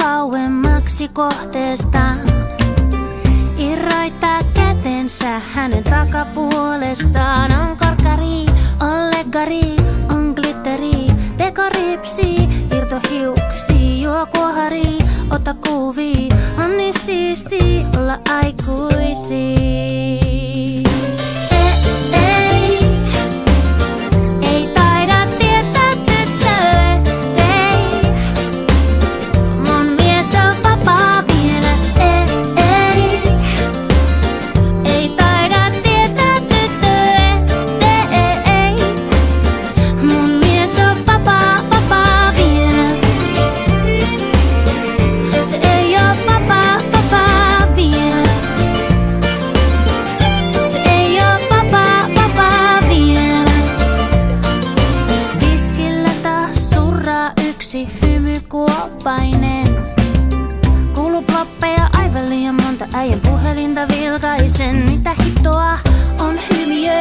kauemmaksi kohteestaan. Irroittaa kätensä hänen takapuolestaan. On korkkari, on leggari, on glitteri, tekoripsi, irtohiuksi, juo kuohari, ota kuvia. On niin siisti olla aikuisia. Hymykuoppainen. Kuuluu ploppeja aivan liian monta, äijän puhelinta vilkaisen. Mitä hittoa on hymiö,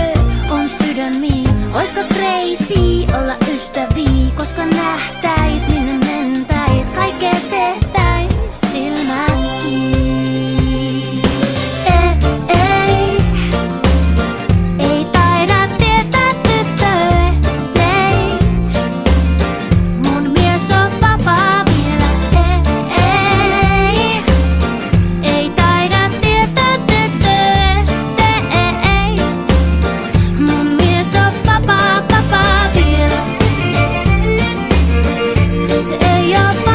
on sydämi. Oisko crazy olla ystäviä, koska nähtäis minne mentäis, kaikkea tehtäis silmät kiinni. Ei taida tietää tyttöä, ei. Mun mies on vapaa vielä, ei. Ei taida tietää tyttöä, ei. Mun mies on vapaa vielä. Se ei oo